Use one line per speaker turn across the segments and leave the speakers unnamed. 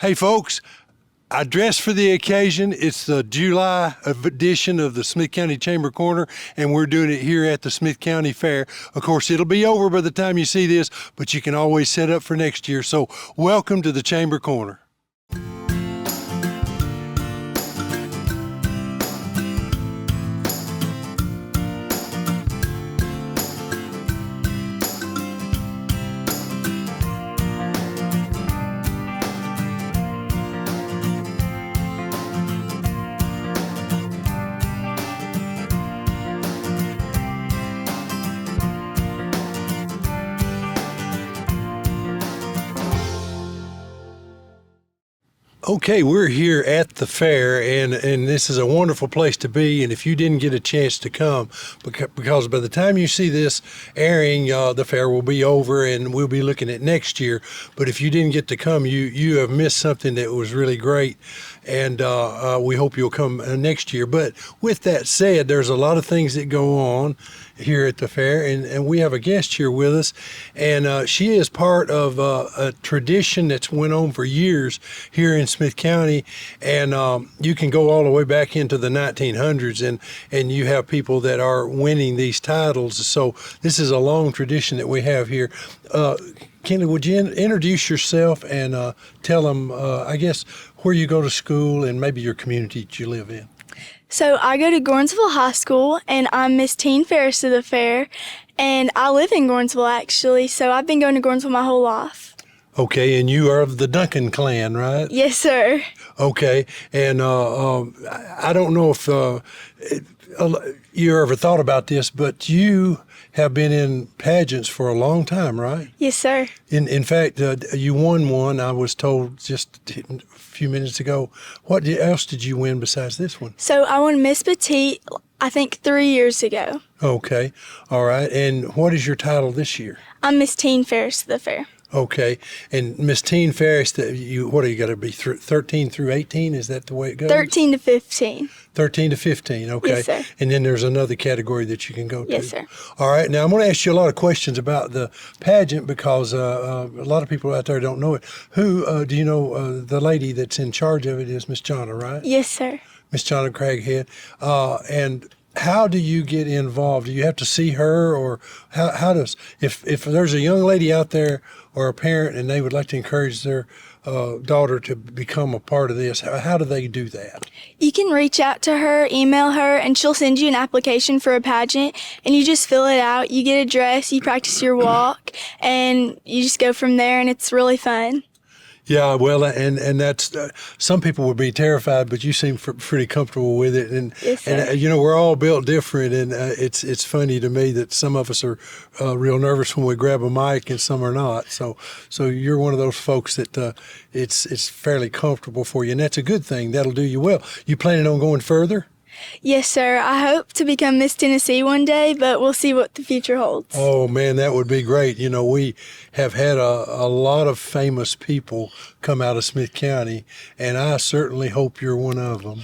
Hey folks, I dressed for the occasion. It's the July edition of the Smith County Chamber Corner, and we're doing it here at the Smith County Fair. Of course, it'll be over by the time you see this, but you can always set up for next year. So welcome to the Chamber Corner. Okay, we're here at the fair, and this is a wonderful place to be. And if you didn't get a chance to come, because by the time you see this airing, the fair will be over, and we'll be looking at next year. But if you didn't get to come, you have missed something that was really great, and we hope you'll come next year. But with that said, there's a lot of things that go on here at the fair, and we have a guest here with us, and she is part of a tradition that's went on for years here in Smith County, and you can go all the way back into the 1900s, and you have people that are winning these titles. So this is a long tradition that we have here. Kenley, would you introduce yourself and tell them, I guess, where you go to school and maybe your community that you live in?
So I go to Gordonsville High School, and I'm Miss Teen Fairest of the fair, and I live in Gordonsville, actually, so I've been going to Gordonsville my whole life.
Okay, and you are of the Duncan clan, right?
Yes, sir.
Okay, and I don't know if you ever thought about this, but you have been in pageants for a long time, right?
Yes, sir.
In fact, you won one, I was told just a few minutes ago. What else did you win besides this one?
So I won Miss Petite, I think 3 years ago.
Okay, all right. And what is your title this year?
I'm Miss Teen Fairest of the fair.
Okay, and Miss Teen Fairest, what are you got to be, 13 through 18? Is that the way it goes?
13 to 15.
13 to 15, okay.
Yes, sir.
And then there's another category that you can go to.
Yes, sir.
All right, now I'm going to ask you a lot of questions about the pageant because a lot of people out there don't know it. Who, do you know, the lady that's in charge of it is Miss Jonna, right?
Yes, sir.
Miss Jonna Craighead. And how do you get involved? Do you have to see her, or how does, if there's a young lady out there or a parent and they would like to encourage their daughter to become a part of this, how do they do that?
You can reach out to her, email her, and she'll send you an application for a pageant, and you just fill it out. You get a dress, you practice your walk, and you just go from there, and it's really fun.
Yeah, well, and that's some people would be terrified, but you seem pretty comfortable with it, and
yes, sir.
And you know, we're all built different, and it's funny to me that some of us are real nervous when we grab a mic, and some are not. So you're one of those folks that it's fairly comfortable for you, and that's a good thing. That'll do you well. You planning on going further?
Yes, sir. I hope to become Miss Tennessee one day, but we'll see what the future holds.
Oh, man, that would be great. You know, we have had a lot of famous people come out of Smith County, and I certainly hope you're one of them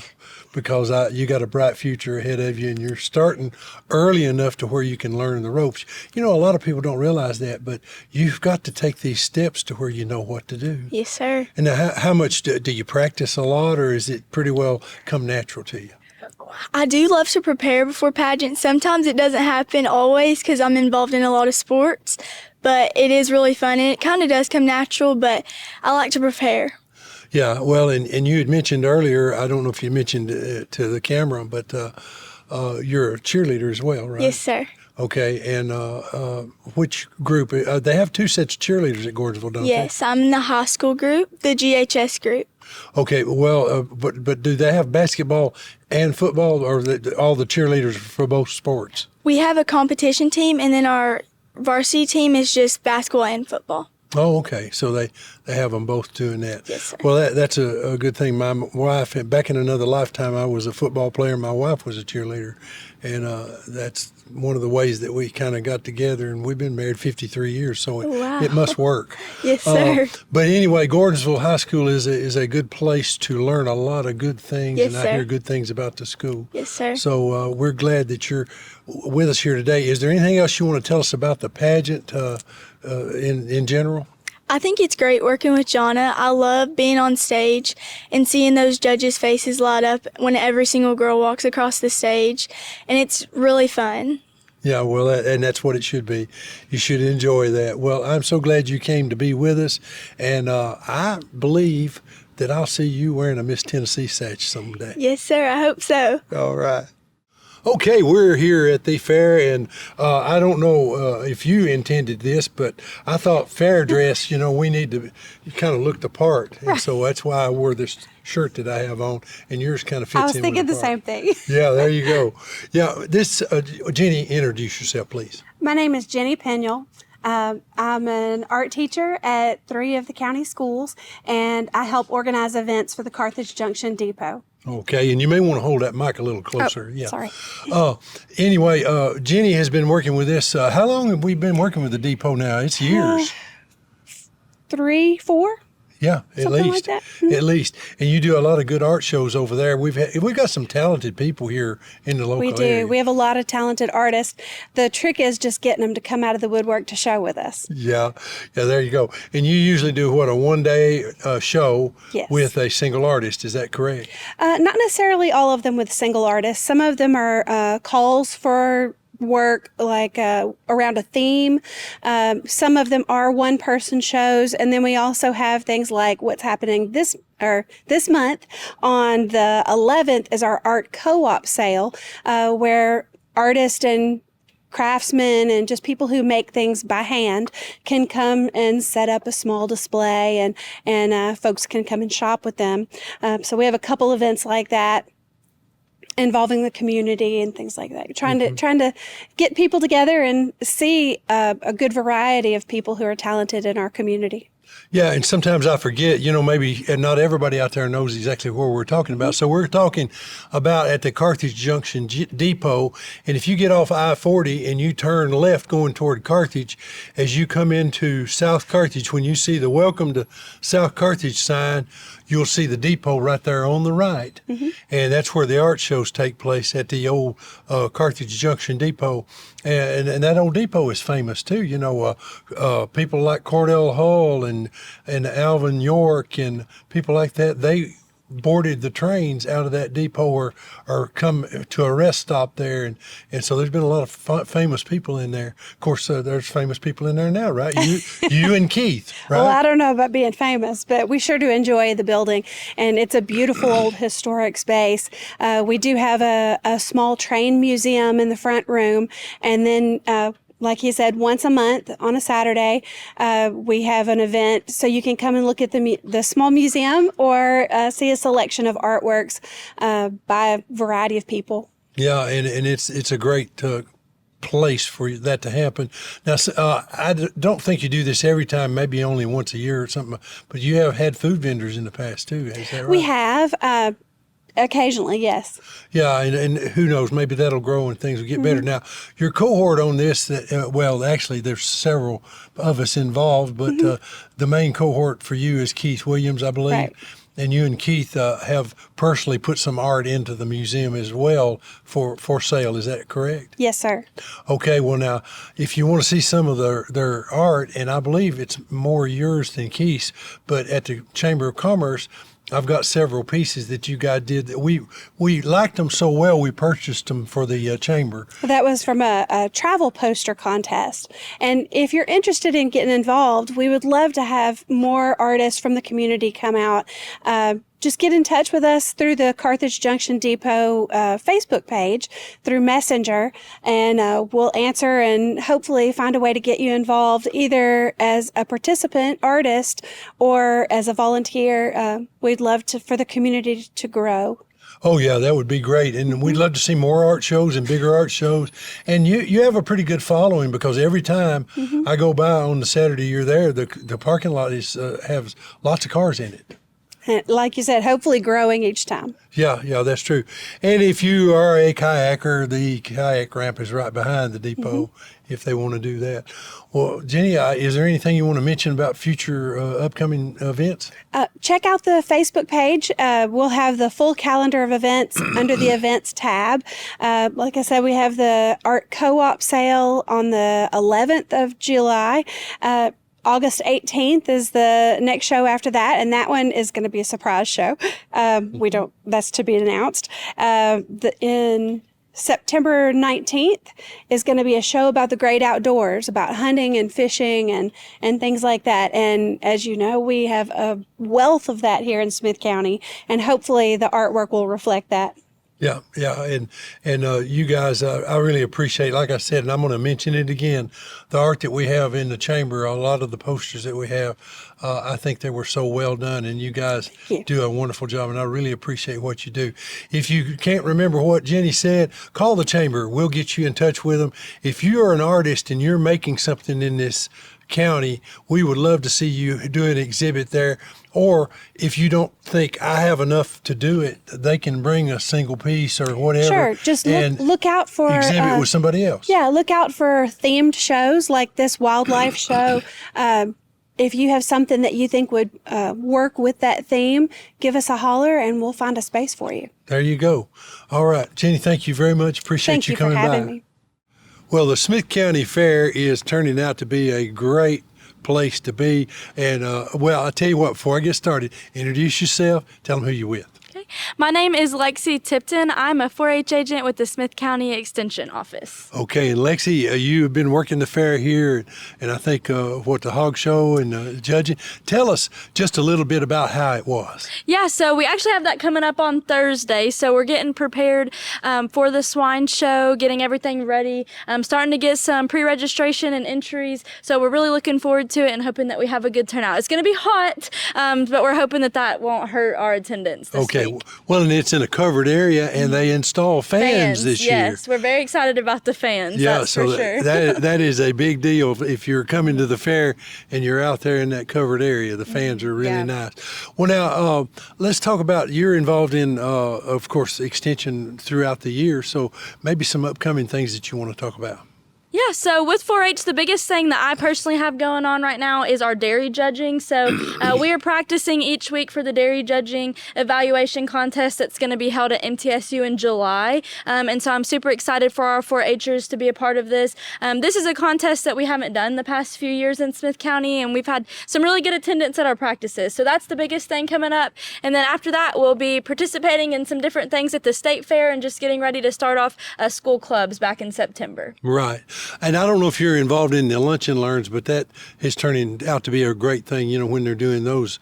because you got a bright future ahead of you, and you're starting early enough to where you can learn the ropes. You know, a lot of people don't realize that, but you've got to take these steps to where you know what to do.
Yes, sir.
And now, how much do you practice a lot, or is it pretty well come natural to you?
I do love to prepare before pageants. Sometimes it doesn't happen always because I'm involved in a lot of sports, but it is really fun, and it kind of does come natural, but I like to prepare. Yeah,
well, and you had mentioned earlier, I don't know if you mentioned to the camera, but you're a cheerleader as well, right?
Yes, sir.
Okay, and which group? They have two sets of cheerleaders at Gordonsville, don't they?
Yes, I'm in the high school group, the GHS group.
Okay, well, but do they have basketball and football, or all the cheerleaders for both sports?
We have a competition team, and then our varsity team is just basketball and football.
Oh, okay. So they have them both doing that.
Yes, sir.
Well, that's a good thing. My wife, back in another lifetime, I was a football player. My wife was a cheerleader, and that's one of the ways that we kind of got together. And we've been married 53 years, so it must work.
Yes, sir.
But anyway, Gordonsville High School is a good place to learn a lot of good things,
yes,
and I hear good things about the school.
Yes, sir.
So we're glad that you're with us here today. Is there anything else you want to tell us about the pageant in general?
I think it's great working with Jonna. I love being on stage and seeing those judges' faces light up when every single girl walks across the stage, and it's really fun.
Yeah, well, and that's what it should be. You should enjoy that. Well, I'm so glad you came to be with us, and I believe that I'll see you wearing a Miss Tennessee sash someday.
Yes, sir. I hope so.
All right. Okay, we're here at the fair, and I don't know if you intended this, but I thought fair dress, we need to kind of look the part. And so that's why I wore this shirt that I have on, and yours kind of fits in.
I was thinking the same thing.
Yeah, there you go. Yeah, Jenny, introduce yourself, please.
My name is Jenny Penuel. I'm an art teacher at 3 of the county schools, and I help organize events for the Carthage Junction Depot.
Okay, and you may want to hold that mic a little closer. Yeah.
Sorry.
Anyway, Jenny has been working with this. How long have we been working with the depot now? It's years.
3, 4?
Yeah, at
Something
least.
like that. Mm-hmm.
At least. And you do a lot of good art shows over there. We've got some talented people here in the local
We do.
area.
We have a lot of talented artists. The trick is just getting them to come out of the woodwork to show with us.
Yeah, there you go. And you usually do what, a one-day show
Yes.
with a single artist? Is that correct?
Not necessarily all of them with single artists. Some of them are calls for work like around a theme. Some of them are one-person shows, and then we also have things like what's happening this month on the 11th is our art co-op sale, where artists and craftsmen and just people who make things by hand can come and set up a small display, and folks can come and shop with them. So we have a couple events like that involving the community and things like that. Trying to get people together and see a good variety of people who are talented in our community.
Yeah, and sometimes I forget, maybe not everybody out there knows exactly where we're talking about. So we're talking about at the Carthage Junction Depot, and if you get off I-40 and you turn left going toward Carthage, as you come into South Carthage, when you see the Welcome to South Carthage sign, you'll see the depot right there on the right. Mm-hmm. And that's where the art shows take place, at the old Carthage Junction Depot. And that old depot is famous too. People like Cordell Hull and Alvin York and people like that, they boarded the trains out of that depot or come to a rest stop there. And so there's been a lot of famous people in there. Of course, there's famous people in there now, right? You and Keith, right?
Well, I don't know about being famous, but we sure do enjoy the building. And it's a beautiful old historic space. We do have a small train museum in the front room. And then like he said, once a month on a Saturday, we have an event so you can come and look at the small museum or see a selection of artworks by a variety of people.
Yeah, and it's a great place for that to happen. Now, I don't think you do this every time, maybe only once a year or something, but you have had food vendors in the past too, is that right?
We have. Occasionally, yes.
Yeah, and who knows, maybe that'll grow and things will get better. Now, your cohort on this, actually, there's several of us involved, but the main cohort for you is Keith Williams, I believe.
Right.
And you and Keith have personally put some art into the museum as well for sale. Is that correct?
Yes, sir.
Okay, well now, if you want to see some of their art, and I believe it's more yours than Keith's, but at the Chamber of Commerce, I've got several pieces that you guys did that we liked them so well we purchased them for the chamber.
That was from a travel poster contest. And if you're interested in getting involved, we would love to have more artists from the community come out. Just get in touch with us through the Carthage Junction Depot Facebook page, through Messenger, and we'll answer and hopefully find a way to get you involved either as a participant artist or as a volunteer. We'd love for the community to grow.
Oh, yeah, that would be great. And we'd love to see more art shows and bigger art shows. And you have a pretty good following because every time I go by on the Saturday you're there, the parking lot has lots of cars in it.
Like you said, hopefully growing each time.
Yeah, that's true. And if you are a kayaker, the kayak ramp is right behind the depot if they want to do that. Well, Jenny, is there anything you want to mention about future upcoming events?
Check out the Facebook page. We'll have the full calendar of events under the events tab. Like I said, we have the art co-op sale on the 11th of July. August 18th is the next show after that, and that one is going to be a surprise show. That's to be announced. In September 19th is going to be a show about the great outdoors, about hunting and fishing and things like that. And as you know, we have a wealth of that here in Smith County, and hopefully the artwork will reflect that.
Yeah, and you guys, I really appreciate, like I said, and I'm going to mention it again, the art that we have in the chamber, a lot of the posters that we have, I think they were so well done, and you guys do a wonderful job, and I really appreciate what you do. If you can't remember what Jenny said, call the chamber. We'll get you in touch with them. If you are an artist and you're making something in this county, we would love to see you do an exhibit there. Or if you don't think I have enough to do it, they can bring a single piece or whatever.
Sure, just look out for
exhibit with somebody else.
Yeah, look out for themed shows like this wildlife show. If you have something that you think would work with that theme, give us a holler and we'll find a space for you.
There you go. All right, Jenny, thank you very much. Appreciate you coming by.
Thank you for having me.
Well, the Smith County Fair is turning out to be a great place to be. And, I'll tell you what, before I get started, introduce yourself, tell them who you're with.
Okay. My name is Lexi Tipton. I'm a 4-H agent with the Smith County Extension Office.
Okay, and Lexi, you've been working the fair here, and I think, the hog show and judging. Tell us just a little bit about how it was.
Yeah, so we actually have that coming up on Thursday. So we're getting prepared for the swine show, getting everything ready, starting to get some pre-registration and entries. So we're really looking forward to it and hoping that we have a good turnout. It's going to be hot, but we're hoping that won't hurt our attendance this week.
Well, and it's in a covered area, and they install fans this year.
Yes, we're very excited about the fans.
Yeah,
that's
so
for sure.
that is a big deal. If you're coming to the fair and you're out there in that covered area, the fans are really nice. Well, now let's talk about, you're involved in, of course, extension throughout the year. So maybe some upcoming things that you want to talk about.
Yeah, so with 4-H, the biggest thing that I personally have going on right now is our dairy judging. So we are practicing each week for the dairy judging evaluation contest that's going to be held at MTSU in July. And so I'm super excited for our 4-Hers to be a part of this. This is a contest that we haven't done the past few years in Smith County, and we've had some really good attendance at our practices. So that's the biggest thing coming up. And then after that, we'll be participating in some different things at the state fair and just getting ready to start off school clubs back in September.
Right. And I don't know if you're involved in the lunch and learns, but that is turning out to be a great thing, when they're doing those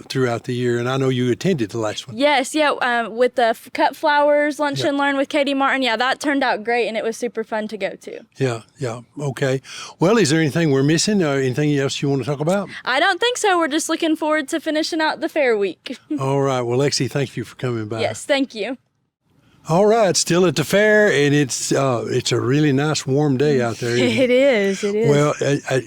throughout the year. And I know you attended the last one.
Yes, with the Cut Flowers Lunch and Learn with Katie Martin. Yeah, that turned out great, and it was super fun to go to.
Yeah. Okay. Well, is there anything we're missing or anything else you want to talk about?
I don't think so. We're just looking forward to finishing out the fair week.
All right. Well, Lexi, thank you for coming by.
Yes, thank you.
All right, still at the fair, and it's a really nice warm day out there.
It is.
Well,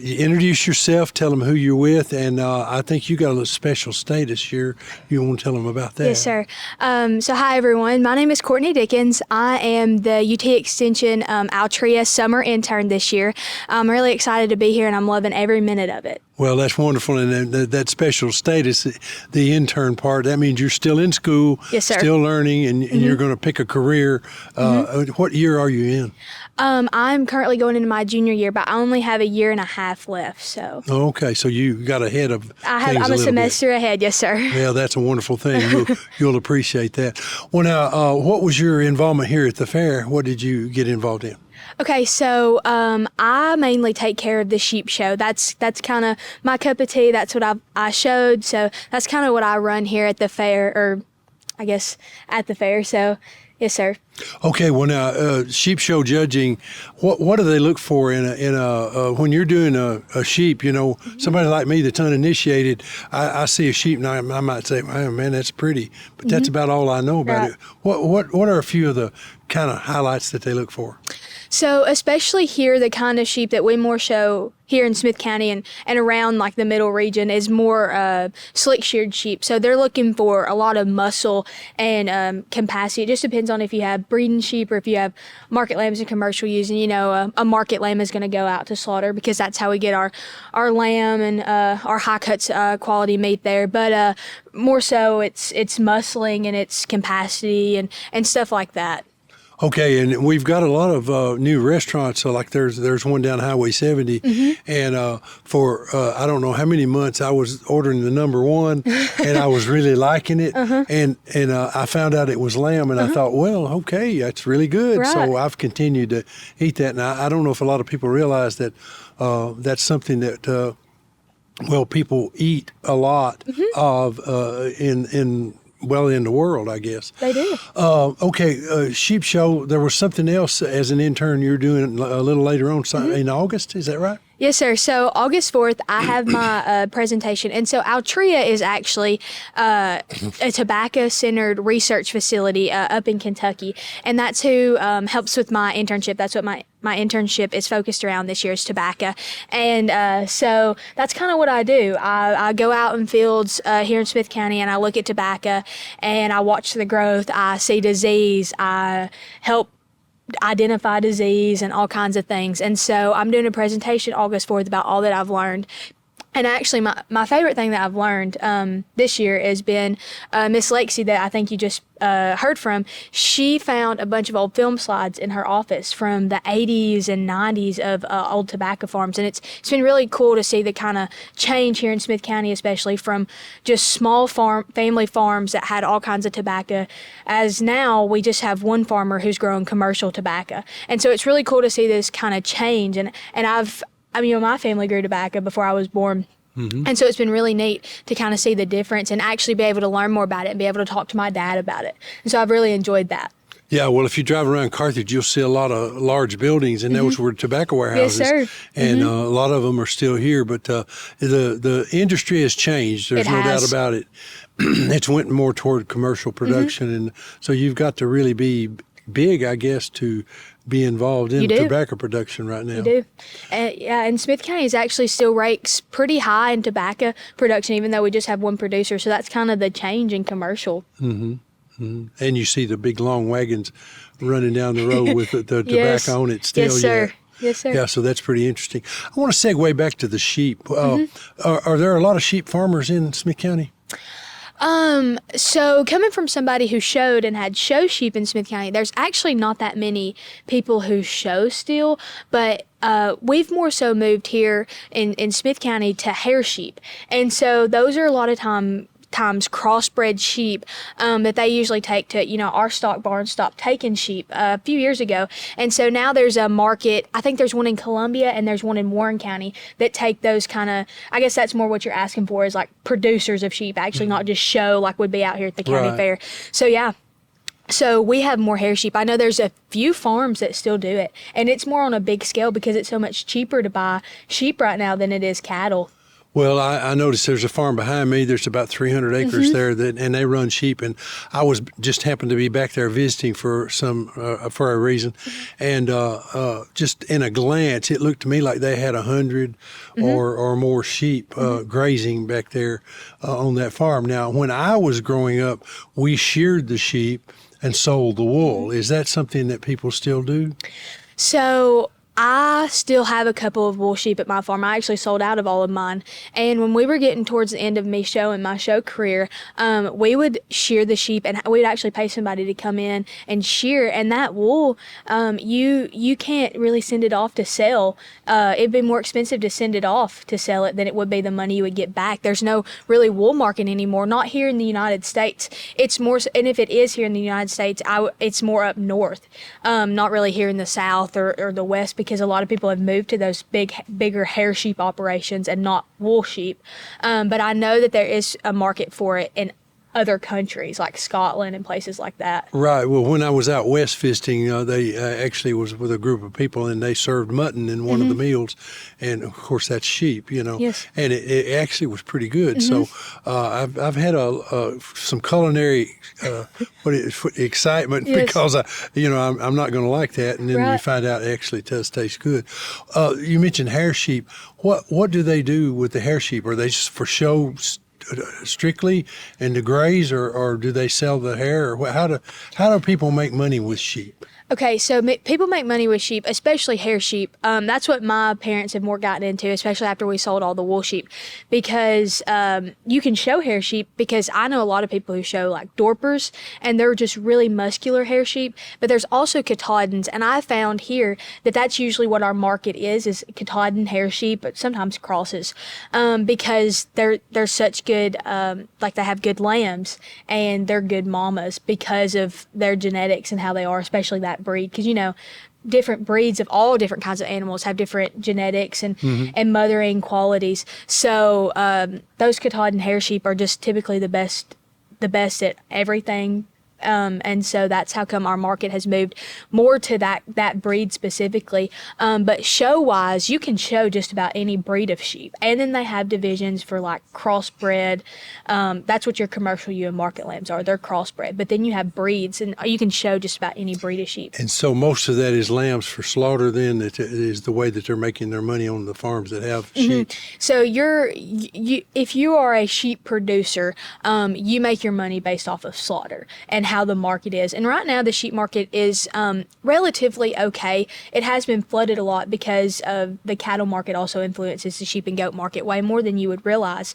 introduce yourself, tell them who you're with, and I think you got a special status here. You want to tell them about that?
Yes, sir. So hi, everyone. My name is Courtney Dickens. I am the UT Extension Altria summer intern this year. I'm really excited to be here, and I'm loving every minute of it.
Well, that's wonderful, and that special status, the intern part, that means you're still in school,
yes, sir.
Still learning, and you're going to pick a career. What year are you in?
I'm currently going into my junior year, but I only have a year and a half left. So.
Okay, so you got ahead of
I'm a semester ahead, yes, sir.
Yeah, that's a wonderful thing. You'll appreciate that. Well, now, what was your involvement here at the fair? What did you get involved in?
Okay, so I mainly take care of the sheep show. That's kind of my cup of tea. That's what I showed. So that's kind of what I run here at the fair, or I guess at the fair. So, yes, sir.
Okay, well now, sheep show judging, what do they look for in a when you're doing a sheep? Somebody like me that's uninitiated, I see a sheep and I might say, oh, man, that's pretty, but that's about all I know about it. What are a few of the kind of highlights that they look for?
So especially here, the kind of sheep that we more show here in Smith County and around like the middle region is more slick-sheared sheep. So they're looking for a lot of muscle and capacity. It just depends on if you have breeding sheep or if you have market lambs and commercial use. And a market lamb is going to go out to slaughter because that's how we get our lamb and our high cuts quality meat there. But more so it's muscling and it's capacity and stuff like that.
Okay, and we've got a lot of new restaurants. So like there's one down Highway 70, and for I don't know how many months I was ordering the number one, and I was really liking it, and I found out it was lamb, and I thought, well, okay, that's really good.
Right.
So I've continued to eat that, and I don't know if a lot of people realize that that's something that people eat a lot of in the world, I guess.
They do.
Okay, sheep show. There was something else as an intern you're doing a little later on in August. Is that right?
Yes, sir. So August 4th, I have my presentation. And so Altria is actually a tobacco-centered research facility up in Kentucky. And that's who helps with my internship. That's what my internship is focused around this year is tobacco. And so that's kind of what I do. I go out in fields here in Smith County and I look at tobacco and I watch the growth. I see disease. I help identify disease and all kinds of things. And so I'm doing a presentation August 4th about all that I've learned. And actually, my favorite thing that I've learned this year has been Miss Lexi that I think you just heard from. She found a bunch of old film slides in her office from the 80s and 90s of old tobacco farms. And it's been really cool to see the kind of change here in Smith County, especially from just small family farms that had all kinds of tobacco, as now we just have one farmer who's growing commercial tobacco. And so it's really cool to see this kind of change. And my family grew tobacco before I was born. And so it's been really neat to kind of see the difference and actually be able to learn more about it and be able to talk to my dad about it. And so I've really enjoyed that.
Yeah, well, if you drive around Carthage, you'll see a lot of large buildings, and those were tobacco warehouses.
Yes, sir.
And a lot of them are still here, but the industry has changed. There's no doubt about it. It's went more toward commercial production, and so you've got to really be big, I guess, to be involved in tobacco production right now.
You do. And Smith County is actually still ranks pretty high in tobacco production, even though we just have one producer. So that's kind of the change in commercial.
And you see the big long wagons running down the road with the tobacco on it still.
Yes, sir. Yes, sir.
Yeah, so that's pretty interesting. I want to segue back to the sheep. Are there a lot of sheep farmers in Smith County?
So coming from somebody who showed and had show sheep in Smith County, there's actually not that many people who show still, but we've more so moved here in Smith County to hair sheep. And so those are a lot of times crossbred sheep that they usually take to, our stock barn stopped taking sheep a few years ago. And so now there's a market, I think there's one in Columbia and there's one in Warren County that take those kind of, I guess that's more what you're asking for is like producers of sheep, actually not just show like would be out here at the county fair. So yeah. So we have more hair sheep. I know there's a few farms that still do it, and it's more on a big scale because it's so much cheaper to buy sheep right now than it is cattle.
Well, I noticed there's a farm behind me. There's about 300 acres there, and they run sheep. And I was just happened to be back there visiting for a reason, and just in a glance, it looked to me like they had 100 or more sheep grazing back there on that farm. Now, when I was growing up, we sheared the sheep and sold the wool. Is that something that people still do?
So I still have a couple of wool sheep at my farm. I actually sold out of all of mine. And when we were getting towards the end of my show career, we would shear the sheep and we'd actually pay somebody to come in and shear. And that wool, you can't really send it off to sell. It'd be more expensive to send it off to sell it than it would be the money you would get back. There's no really wool market anymore, not here in the United States. It's more, and if it is here in the United States, it's more up north, not really here in the South or the West, because a lot of people have moved to those bigger hair sheep operations and not wool sheep. But I know that there is a market for it in other countries like Scotland and places like that. Right.
Well, when I was out west visiting, they actually was with a group of people, and they served mutton in one of the meals, and of course that's sheep,
Yes.
And it actually was pretty good. So I've had some culinary excitement because I'm not going to like that, and then you find out it actually does taste good. You mentioned hair sheep. What do they do with the hair sheep? Are they just for show strictly and to graze, or do they sell the hair? Or how do people make money with sheep?
Okay, so people make money with sheep, especially hair sheep. That's what my parents have more gotten into, especially after we sold all the wool sheep, because you can show hair sheep. Because I know a lot of people who show like Dorpers, and they're just really muscular hair sheep. But there's also Katahdins, and I found here that that's usually what our market is Katahdin hair sheep, but sometimes crosses, because they're such good, like they have good lambs and they're good mamas because of their genetics and how they are, especially that breed, because different breeds of all different kinds of animals have different genetics and mothering qualities. So those Katahdin hair sheep are just typically the best at everything. And so that's how come our market has moved more to that breed specifically. But show-wise, you can show just about any breed of sheep. And then they have divisions for like crossbred. That's what your commercial ewe and market lambs are. They're crossbred. But then you have breeds, and you can show just about any breed of sheep.
And so most of that is lambs for slaughter then, that is the way that they're making their money on the farms that have sheep.
So if you are a sheep producer, you make your money based off of slaughter and how the market is. And right now the sheep market is relatively okay. It has been flooded a lot because of the cattle market also influences the sheep and goat market way more than you would realize,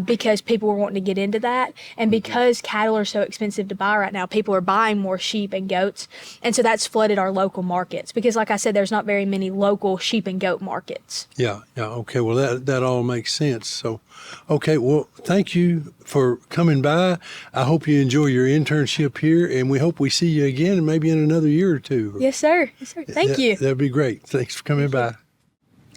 because people were wanting to get into that. And because cattle are so expensive to buy right now, people are buying more sheep and goats. And so that's flooded our local markets because, like I said, there's not very many local sheep and goat markets.
Yeah. Okay. Well, that all makes sense. So, okay. Well, thank you for coming by. I hope you enjoy your internship here, and we hope we see you again, maybe in another year or two.
Yes, sir. Thank you.
That'd be great. Thanks for coming by.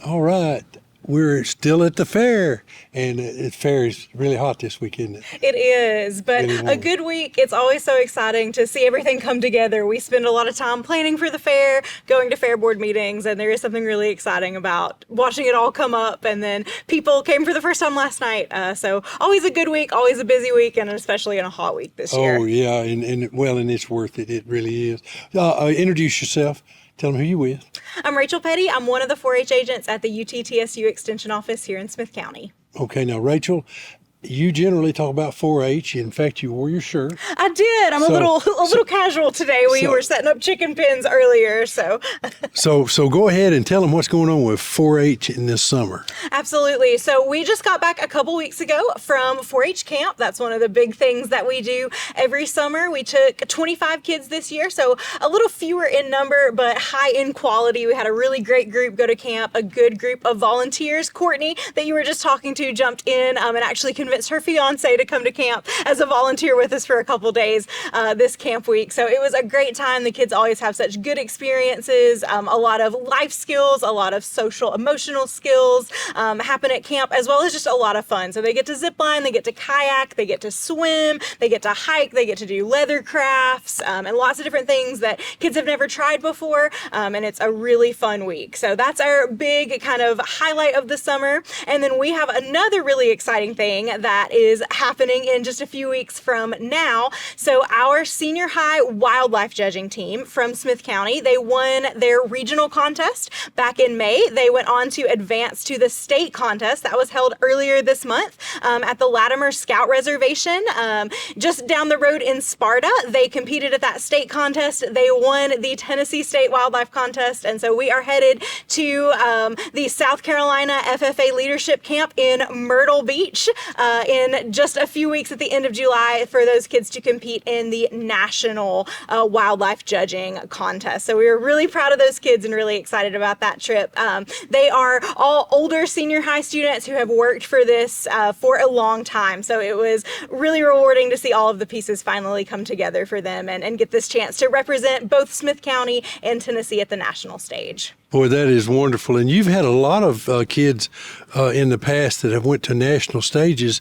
All right. We're still at the fair, and the fair is really hot this week, isn't it?
It is, but a good week. It's always so exciting to see everything come together. We spend a lot of time planning for the fair, going to fair board meetings, and there is something really exciting about watching it all come up. And then people came for the first time last night. So always a good week, always a busy week, and especially in a hot week this year.
Oh, yeah, and it's worth it. It really is. Introduce yourself. Tell them who you're with.
I'm Rachel Petty. I'm one of the 4-H agents at the UT TSU Extension Office here in Smith County.
Okay, now, Rachel, you generally talk about 4-H. In fact, you wore your shirt.
I did. I'm a little casual today. We were setting up chicken pens earlier, so.
So go ahead and tell them what's going on with 4-H in this summer.
Absolutely. So we just got back a couple weeks ago from 4-H camp. That's one of the big things that we do every summer. We took 25 kids this year, so a little fewer in number, but high in quality. We had a really great group go to camp, a good group of volunteers. Courtney, that you were just talking to, jumped in and actually convinced her fiance to come to camp as a volunteer with us for a couple days this camp week. So it was a great time. The kids always have such good experiences, a lot of life skills, a lot of social, emotional skills happen at camp, as well as just a lot of fun. So they get to zip line, they get to kayak, they get to swim, they get to hike, they get to do leather crafts, and lots of different things that kids have never tried before. And it's a really fun week. So that's our big kind of highlight of the summer. And then we have another really exciting thing that is happening in just a few weeks from now. So our senior high wildlife judging team from Smith County, they won their regional contest back in May. They went on to advance to the state contest that was held earlier this month at the Latimer Scout Reservation just down the road in Sparta. They competed at that state contest. They won the Tennessee State Wildlife Contest, and so we are headed to the South Carolina FFA Leadership Camp in Myrtle Beach in just a few weeks at the end of July for those kids to compete in the national wildlife judging contest. So we were really proud of those kids and really excited about that trip. They are all older senior high students who have worked for this for a long time. So it was really rewarding to see all of the pieces finally come together for them and get this chance to represent both Smith County and Tennessee at the national stage.
Boy, that is wonderful. And you've had a lot of kids in the past that have went to national stages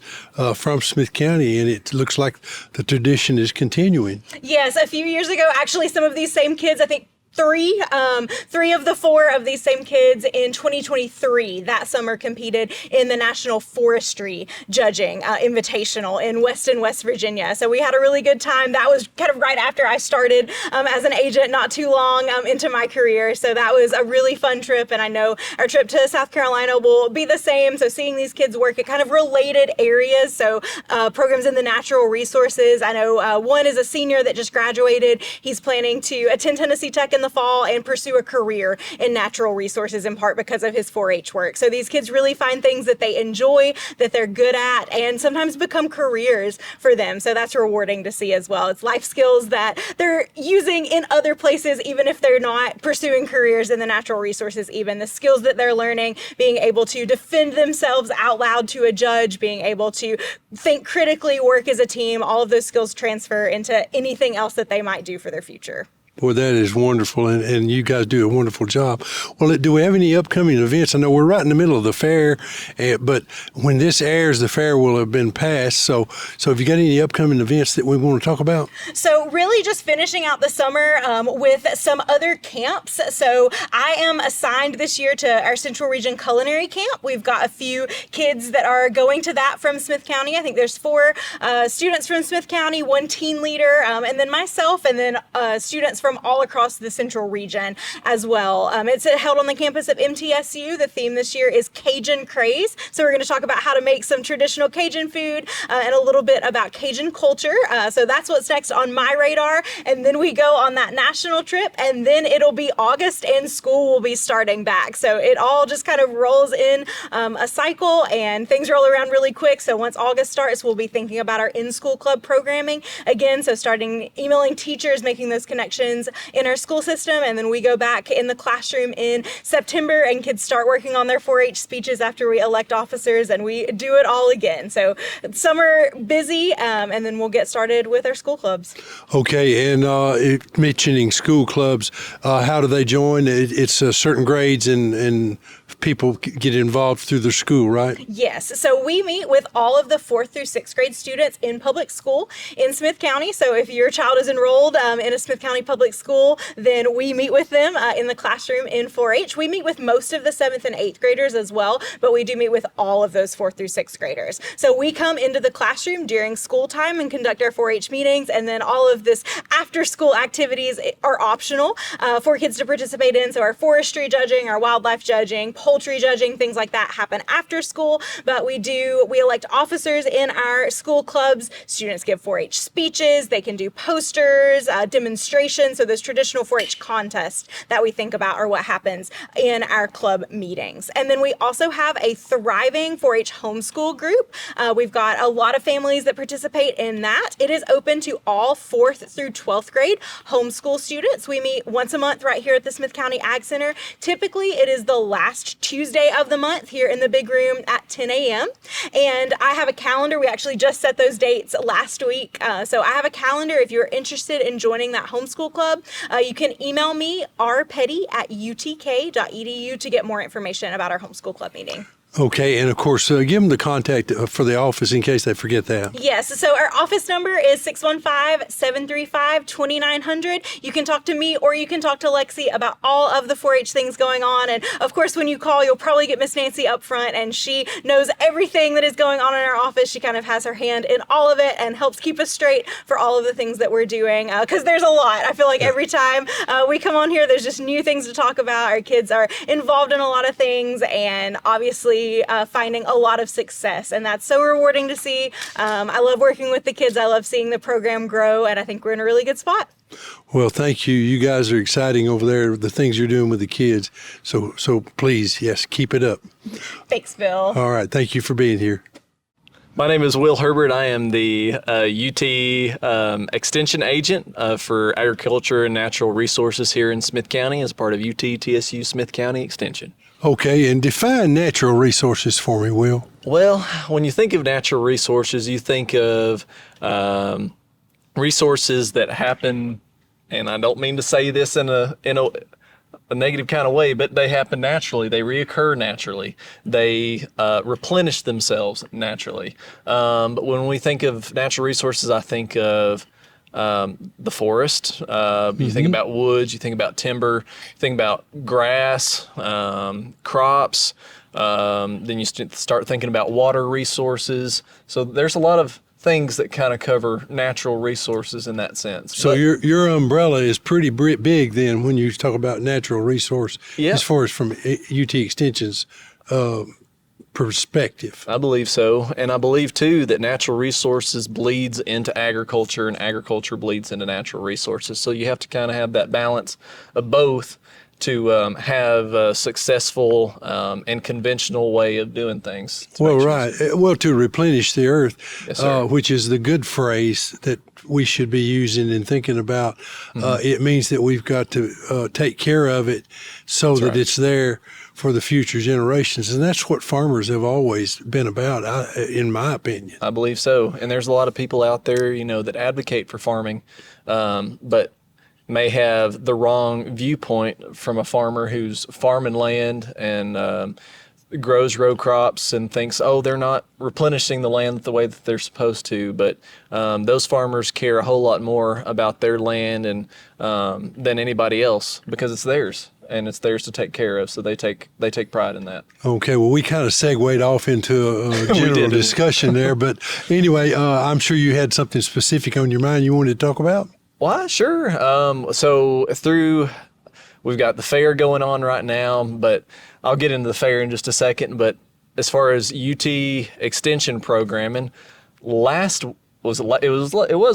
from Smith County, and it looks like the tradition is continuing.
Yes, a few years ago, actually, some of these same kids, I think three of the four of these same kids in 2023 that summer competed in the National Forestry Judging Invitational in Weston, West Virginia. So we had a really good time. That was kind of right after I started as an agent, not too long into my career. So that was a really fun trip, and I know our trip to South Carolina will be the same. So seeing these kids work at kind of related areas, so programs in the natural resources. I know one is a senior that just graduated. He's planning to attend Tennessee Tech in the fall and pursue a career in natural resources, in part because of his 4-H work. So these kids really find things that they enjoy, that they're good at, and sometimes become careers for them. So that's rewarding to see as well. It's life skills that they're using in other places, even if they're not pursuing careers in the natural resources. Even the skills that they're learning, being able to defend themselves out loud to a judge, being able to think critically, work as a team, all of those skills transfer into anything else that they might do for their future.
Boy, that is wonderful, and you guys do a wonderful job. Well, do we have any upcoming events? I know we're right in the middle of the fair, but when this airs, the fair will have been passed. So have you got any upcoming events that we want to talk about?
So really just finishing out the summer with some other camps. So I am assigned this year to our Central Region Culinary Camp. We've got a few kids that are going to that from Smith County. I think there's 4 students from Smith County, 1 teen leader, and then myself, and then students from all across the Central Region as well. It's held on the campus of MTSU. The theme this year is Cajun Craze. So we're going to talk about how to make some traditional Cajun food and a little bit about Cajun culture. So that's what's next on my radar. And then we go on that national trip, and then it'll be August and school will be starting back. So it all just kind of rolls in a cycle, and things roll around really quick. So once August starts, we'll be thinking about our in-school club programming again. So starting emailing teachers, making those connections in our school system, and then we go back in the classroom in September, and kids start working on their 4-H speeches after we elect officers, and we do it all again. So summer busy, and then we'll get started with our school clubs.
Okay, and mentioning school clubs, how do they join? It's certain grades and people get involved through their school, right?
Yes. So we meet with all of the 4th through 6th grade students in public school in Smith County. So if your child is enrolled in a Smith County public school, then we meet with them in the classroom in 4-H. We meet with most of the 7th and 8th graders as well, but we do meet with all of those 4th through 6th graders. So we come into the classroom during school time and conduct our 4-H meetings, and then all of this after school activities are optional for kids to participate in. So our forestry judging, our wildlife judging, poultry judging, things like that happen after school, but we elect officers in our school clubs. Students give 4-H speeches, they can do posters, demonstrations, so those traditional 4-H contests that we think about are what happens in our club meetings. And then we also have a thriving 4-H homeschool group. We've got a lot of families that participate in that. It is open to all 4th through 12th grade homeschool students. We meet once a month right here at the Smith County Ag Center. Typically, it is the last Tuesday of the month here in the big room at 10 a.m. And I have a calendar. We actually just set those dates last week. So I have a calendar. If you're interested in joining that homeschool club, you can email me rpetty@utk.edu to get more information about our homeschool club meeting.
Okay, and of course, give them the contact for the office in case they forget that.
Yes, so our office number is 615-735-2900. You can talk to me or you can talk to Lexi about all of the 4-H things going on. And of course, when you call, you'll probably get Miss Nancy up front, and she knows everything that is going on in our office. She kind of has her hand in all of it and helps keep us straight for all of the things that we're doing, because there's a lot. I feel like every time we come on here, there's just new things to talk about. Our kids are involved in a lot of things, and obviously finding a lot of success, and that's so rewarding to see. I love working with the kids. I love seeing the program grow, and I think we're in a really good spot.
Well, thank you. You guys are exciting over there, the things you're doing with the kids. So please, yes, keep it up.
Thanks, Bill.
All right. Thank you for being here.
My name is Will Herbert. I am the UT Extension Agent for Agriculture and Natural Resources here in Smith County as part of UT TSU Smith County Extension.
Okay, and define natural resources for me, Will.
Well, when you think of natural resources, you think of resources that happen, and I don't mean to say this in a negative kind of way, but they happen naturally. They reoccur naturally. They replenish themselves naturally. But when we think of natural resources, I think of the forest. You think about woods, you think about timber, you think about grass, crops. Then you start thinking about water resources. So there's a lot of things that kind of cover natural resources in that sense.
So your umbrella is pretty big then when you talk about natural resource, as far as from UT Extension's perspective.
I believe so. And I believe, too, that natural resources bleeds into agriculture and agriculture bleeds into natural resources. So you have to kind of have that balance of both to have a successful and conventional way of doing things.
Well, right. Well, to replenish the earth,
Yes, sir.
which is the good phrase that we should be using and thinking about. It means that we've got to take care of it so that it's there for the future generations. And that's what farmers have always been about, in my opinion.
I believe so. And there's a lot of people out there, that advocate for farming, but may have the wrong viewpoint from a farmer who's farming land and grows row crops and thinks, they're not replenishing the land the way that they're supposed to. But those farmers care a whole lot more about their land and than anybody else because it's theirs. And it's theirs to take care of, so they take pride in that.
Okay, well, we kind of segued off into a general discussion there, but anyway, I'm sure you had something specific on your mind you wanted to talk about?
Well, sure. So we've got the fair going on right now, but I'll get into the fair in just a second. But as far as UT Extension programming, it was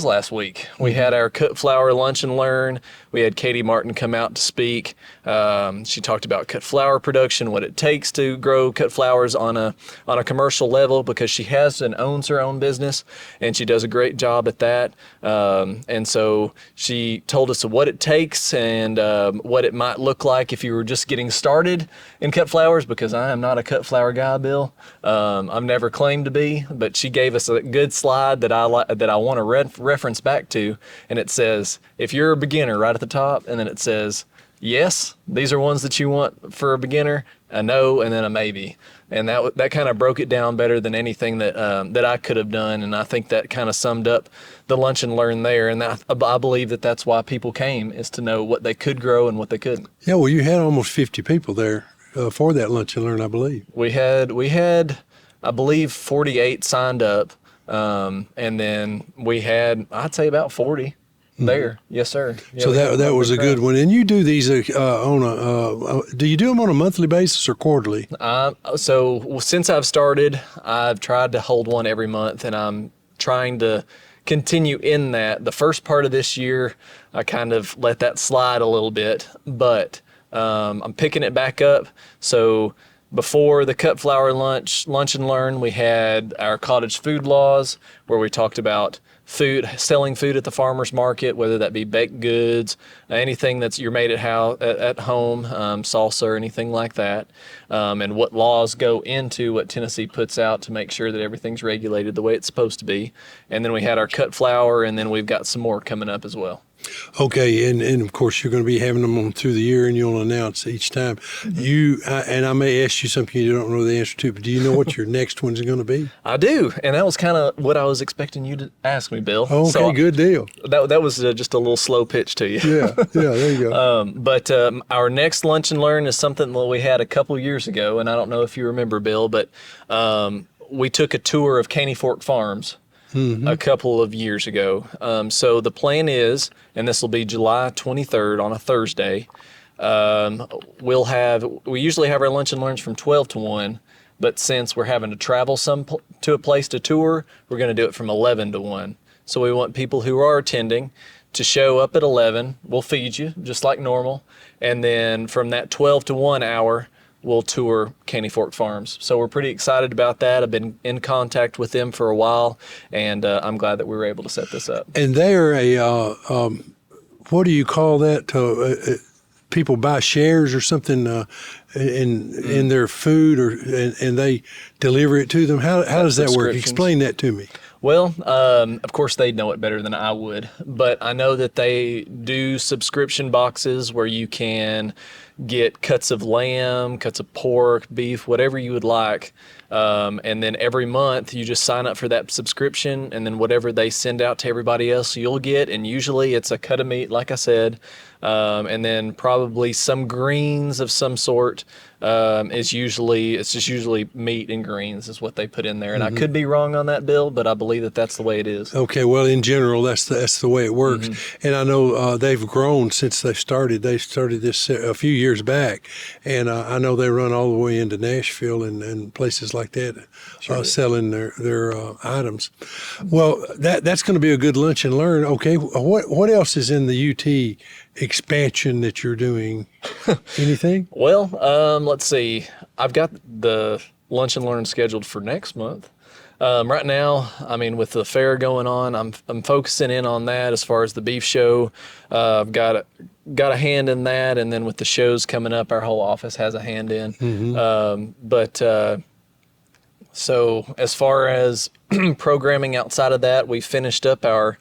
last week. We had our cut flower lunch and learn. We had Katie Martin come out to speak. She talked about cut flower production, what it takes to grow cut flowers on a commercial level, because she has and owns her own business, and she does a great job at that. And so she told us what it takes and what it might look like if you were just getting started in cut flowers, because I am not a cut flower guy, Bill. I've never claimed to be, but she gave us a good slide that I want to reference back to, and it says, if you're a beginner, right at the top, and then it says, yes, these are ones that you want for a beginner, a no, and then a maybe. And that kind of broke it down better than anything that I could have done, and I think that kind of summed up the lunch and learn there. And I believe that that's why people came, is to know what they could grow and what they couldn't.
Yeah, well, you had almost 50 people there for that lunch and learn, I believe.
We had, I believe, 48 signed up. And then we had, I'd say, about 40 there. Yes, sir. Yeah,
so that was a good one. And you do these do you do them on a monthly basis or quarterly?
So since I've started, I've tried to hold one every month, and I'm trying to continue in that. The first part of this year, I kind of let that slide a little bit, but I'm picking it back up. So before the cut flower lunch and learn, we had our cottage food laws, where we talked about selling food at the farmer's market, whether that be baked goods, anything that's you're made at home, salsa or anything like that, and what laws go into what Tennessee puts out to make sure that everything's regulated the way it's supposed to be. And then we had our cut flower, and then we've got some more coming up as well.
Okay, and of course you're going to be having them on through the year, and you'll announce each time. And I may ask you something you don't know the answer to, but do you know what your next one's going to be?
I do, and that was kind of what I was expecting you to ask me, Bill.
Okay, so good deal.
That was just a little slow pitch to you.
Yeah, there you go.
But our next lunch and learn is something that we had a couple years ago, and I don't know if you remember, Bill, but we took a tour of Caney Fork Farms. A couple of years ago. So the plan is, and this will be July 23rd on a Thursday, we usually have our lunch and learns from 12 to 1, but since we're having to travel to a place to tour, we're going to do it from 11 to 1. So we want people who are attending to show up at 11. We'll feed you just like normal. And then from that 12 to 1 hour, we'll tour Caney Fork Farms. So we're pretty excited about that. I've been in contact with them for a while, and I'm glad that we were able to set this up.
And they're what do you call that? People buy shares or something in their food, and they deliver it to them. How does that work? Explain that to me.
Well, of course, they'd know it better than I would, but I know that they do subscription boxes where you can get cuts of lamb, cuts of pork, beef, whatever you would like. And then every month you just sign up for that subscription, and then whatever they send out to everybody else you'll get. And usually it's a cut of meat, like I said, and then probably some greens of some sort. It's just usually meat and greens is what they put in there. And I could be wrong on that, Bill, but I believe that that's the way it is.
Okay, well, in general, that's the way it works. And I know they've grown since they started. They started this a few years back, and I know they run all the way into Nashville and places like that, selling their items. Well, that's going to be a good lunch and learn. Okay, what else is in the UT expansion that you're doing? Anything?
Well, let's see. I've got the lunch and learn scheduled for next month. Right now, I mean, with the fair going on, I'm focusing in on that as far as the beef show. I've got a hand in that, and then with the shows coming up, our whole office has a hand in. So as far as programming outside of that, we finished up our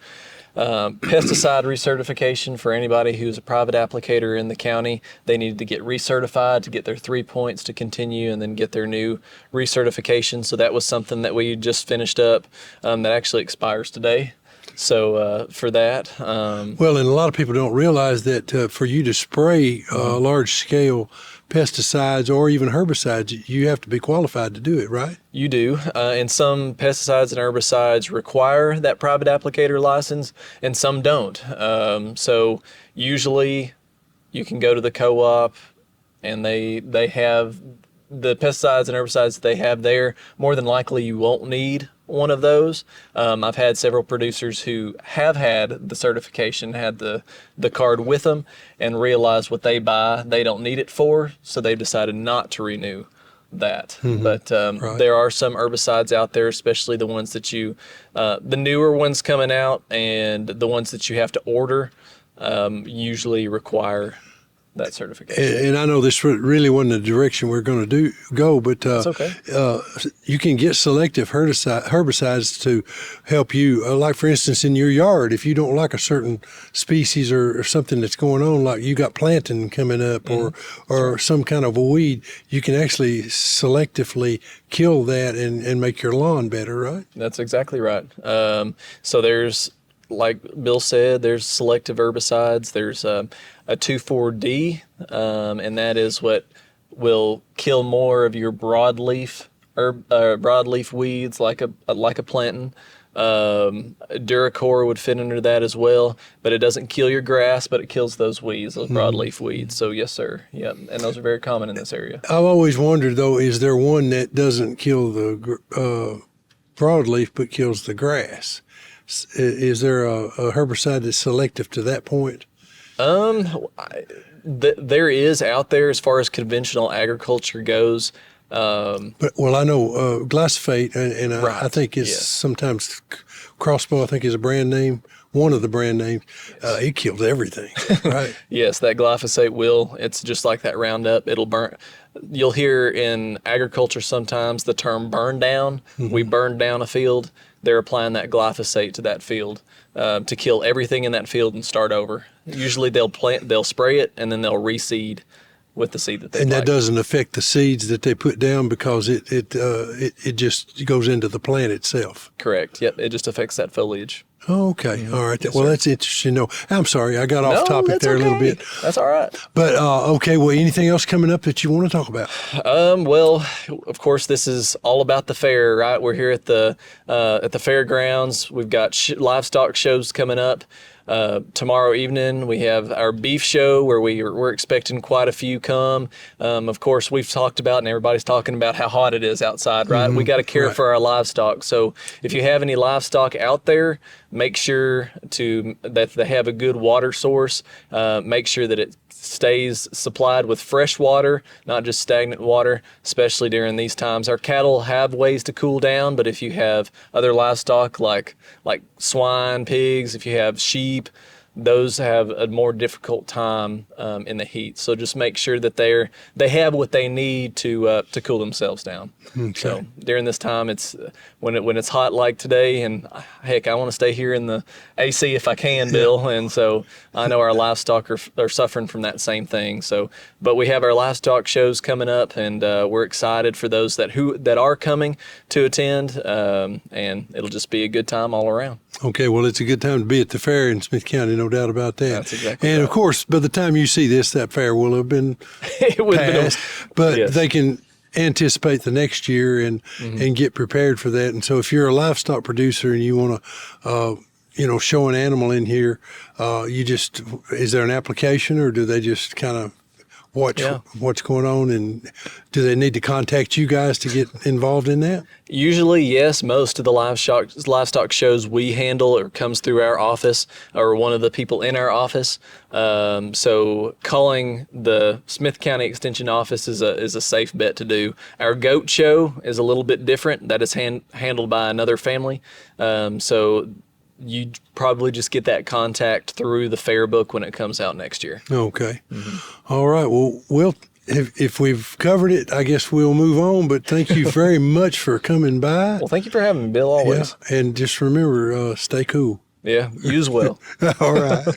pesticide recertification for anybody who's a private applicator in the county. They needed to get recertified to get their 3 points to continue and then get their new recertification. So that was something that we just finished up that actually expires today. So for that.
Well, and a lot of people don't realize that for you to spray large scale pesticides or even herbicides, you have to be qualified to do it, right?
You do. And some pesticides and herbicides require that private applicator license, and some don't. So usually you can go to the co-op and they have the pesticides and herbicides that they have there. More than likely you won't need one of those. I've had several producers who have had the certification, had the card with them, and realized what they buy they don't need it for, so they've decided not to renew that. But there are some herbicides out there, especially the ones that the newer ones coming out and the ones that you have to order usually require that certification.
And I know this really wasn't the direction we're going to go, but
It's okay.
You can get selective herbicides to help you. Like, for instance, in your yard, if you don't like a certain species or something that's going on, like you got planting coming up or some kind of a weed, you can actually selectively kill that and make your lawn better, right?
That's exactly right. So there's, like Bill said, there's selective herbicides. There's a 2,4-D, and that is what will kill more of your broadleaf weeds, like a plantain. Duracor would fit under that as well, but it doesn't kill your grass, but it kills those weeds, those broadleaf weeds. So yes, sir. Yeah, and those are very common in this area.
I've always wondered, though, is there one that doesn't kill the broadleaf but kills the grass? Is there a herbicide that's selective to that point?
There is out there as far as conventional agriculture goes.
But I know glyphosate, and
Right,
I think it's sometimes Crossbow. I think is a brand name, one of the brand names. It kills everything, right?
Yes, that glyphosate will. It's just like that Roundup. It'll burn. You'll hear in agriculture sometimes the term burn down. We burned down a field. They're applying that glyphosate to that field to kill everything in that field and start over. Usually they'll spray it, and then they'll reseed with the seed that they
And
like.
that doesn't affect the seeds that they put down because it just goes into the plant itself.
Correct. Yep. It just affects that foliage.
Oh, okay. All right.
Yes,
Well,
sir.
that's interesting. No, I'm sorry. I got off topic
that's
there a little
okay.
bit.
That's all right.
But, okay. Well, anything else coming up that you want to talk about?
Well, of course, this is all about the fair, right? We're here at the fairgrounds. We've got livestock shows coming up. Tomorrow evening, we have our beef show where we're expecting quite a few come. Of course, we've talked about, and everybody's talking about how hot it is outside, right? We got to care for our livestock. So if you have any livestock out there, make sure that they have a good water source. Make sure that it stays supplied with fresh water, not just stagnant water, especially during these times. Our cattle have ways to cool down, but if you have other livestock like swine, pigs, if you have sheep, those have a more difficult time in the heat. So just make sure that they have what they need to cool themselves down.
Okay.
So during this time, it's when it's hot like today, and heck, I want to stay here in the AC if I can, Bill. And so I know our livestock are suffering from that same thing. So, but we have our livestock shows coming up, and we're excited for those that are coming to attend, and it'll just be a good time all around.
Okay, well, it's a good time to be at the fair in Smith County, no doubt about that.
That's exactly
And
right.
of course, by the time you see this, that fair will have been
It would have been
passed, but
yes.
they can anticipate the next year and get prepared for that. And so if you're a livestock producer and you want to, show an animal in here, is there an application, or do they just kind of watch what's going on, and do they need to contact you guys to get involved in that?
Usually, yes. Most of the livestock shows we handle or comes through our office or one of the people in our office. So calling the Smith County Extension Office is a safe bet to do. Our goat show is a little bit different. That is handled by another family. So you probably just get that contact through the fair book when it comes out next year.
Okay. All right. Well, if we've covered it, I guess we'll move on. But thank you very much for coming by.
Well, thank you for having me, Bill, always.
Yeah, and just remember, stay cool.
Yeah, you as well.
All right.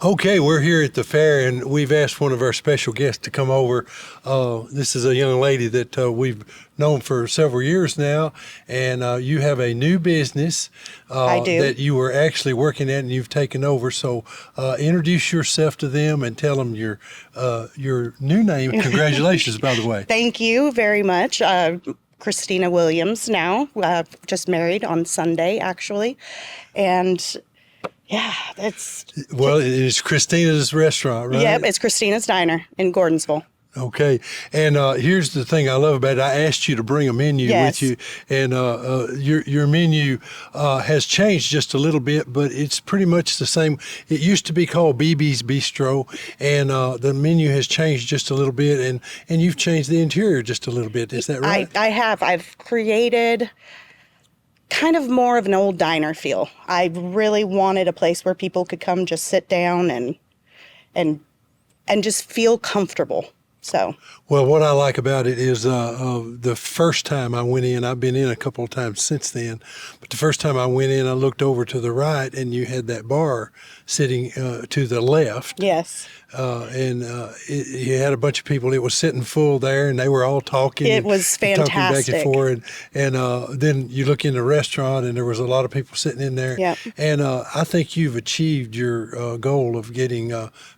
Okay, we're here at the fair, and we've asked one of our special guests to come over. This is a young lady that we've known for several years now, and you have a new business
I do.
that you were actually working at, and you've taken over. So introduce yourself to them and tell them your new name. Congratulations, by the way.
Thank you very much. Christina Williams now, just married on Sunday, actually. And yeah,
Well, it's Christina's restaurant, right?
Yep, it's Christina's Diner in Gordonsville.
Okay, and here's the thing I love about it. I asked you to bring a menu
Yes.
with you, and your menu has changed just a little bit, but it's pretty much the same. It used to be called BB's Bistro, and the menu has changed just a little bit, and you've changed the interior just a little bit. Is that right?
I have. I've created kind of more of an old diner feel. I really wanted a place where people could come just sit down and just feel comfortable. So,
Well, what I like about it is the first time I went in, I've been in a couple of times since then, but the first time I went in, I looked over to the right, and you had that bar sitting to the left.
yes.
You had a bunch of people. It was sitting full there, and they were all talking.
It
and
was
talking back
fantastic.
and forth. And then you look in the restaurant, and there was a lot of people sitting in there.
Yep.
And I think you've achieved your goal of getting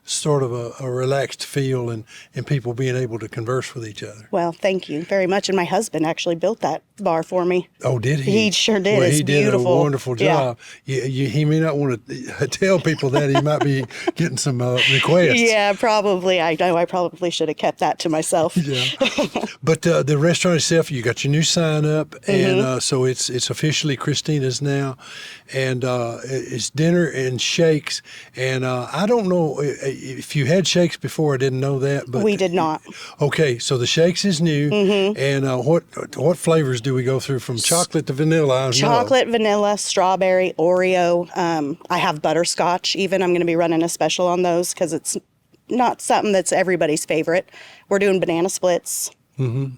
sort of a relaxed feel and people being able to converse with each other.
Well, thank you very much. And my husband actually built that bar for me.
Oh, did he?
He sure did.
Well,
It's
he did
beautiful.
a wonderful
Yeah.
job. He may not want to tell people that. He might be getting some requests.
Yeah, probably. I know I probably should have kept that to myself.
Yeah. But the restaurant itself, you got your new sign up, and so it's officially Christina's now, and it's dinner and shakes. And I don't know if you had shakes before. I didn't know that, but
We did not.
Okay, so the shakes is new, and what flavors do we go through from chocolate to vanilla? I know.
Chocolate, vanilla, strawberry, Oreo. I have butterscotch even. I'm going to be running a special on those because it's not something that's everybody's favorite. We're doing banana splits.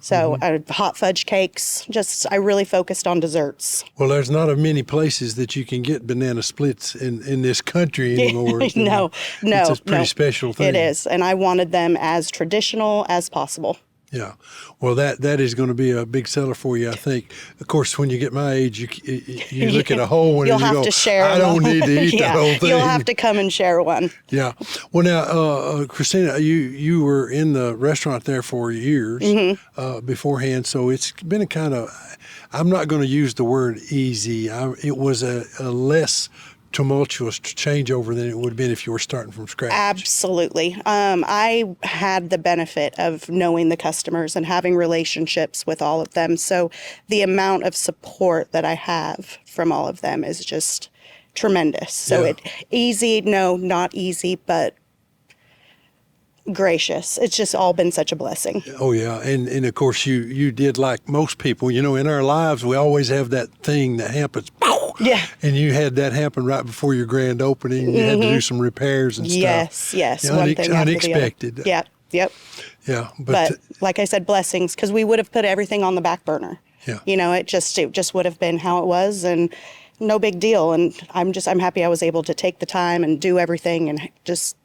So hot fudge cakes. I really focused on desserts.
Well, there's not many places that you can get banana splits in this country anymore.
No,
It's a pretty special thing.
It is. And I wanted them as traditional as possible.
Yeah. Well, that is going to be a big seller for you, I think. Of course, when you get my age, you look at a whole one
You'll
and you
have
go,
to share
I don't
them.
need to eat the whole thing.
You'll have to come and share one.
Yeah. Well, now, Christina, you were in the restaurant there for years beforehand, so it's been a kind of, I'm not going to use the word easy. It was a less tumultuous changeover than it would have been if you were starting from scratch.
Absolutely. I had the benefit of knowing the customers and having relationships with all of them. So the amount of support that I have from all of them is just tremendous. So
Yeah.
no, not easy, but gracious. It's just all been such a blessing.
Oh yeah, and of course you did like most people. In our lives we always have that thing that happens,
Yeah.
And you had that happen right before your grand opening. You had to do some repairs and stuff.
Yes.
Yeah,
One thing after the other.
unexpected.
Yep.
Yeah.
But like I said, blessings, because we would have put everything on the back burner.
Yeah.
It just would have been how it was, and no big deal. And I'm happy I was able to take the time and do everything and just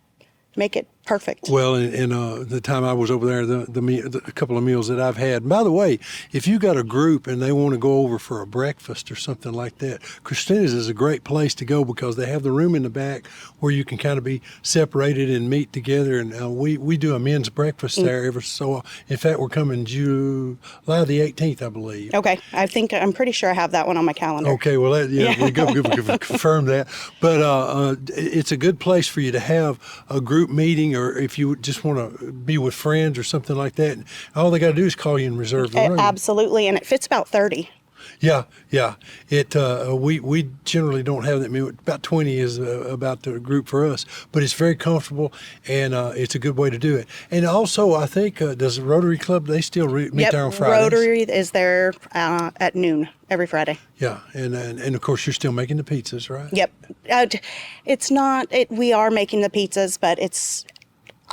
make it perfect.
Well, in the time I was over there, the couple of meals that I've had. By the way, if you got a group and they want to go over for a breakfast or something like that, Christina's is a great place to go because they have the room in the back where you can kind of be separated and meet together. And we do a men's breakfast there every so. In fact, we're coming July the 18th, I believe.
Okay, I'm pretty sure I have that one on my calendar.
Okay, well, we confirm that. But it's a good place for you to have a group meeting, or if you just want to be with friends or something like that. All they got to do is call you and reserve the room.
Absolutely, and it fits about 30.
Yeah. It we generally don't have that many. About 20 is about the group for us, but it's very comfortable and it's a good way to do it. And also, I think does the Rotary Club, they still meet there on Fridays?
Rotary is there at noon every Friday.
Yeah, and of course you're still making the pizzas, right?
Yep. It's not. We are making the pizzas, but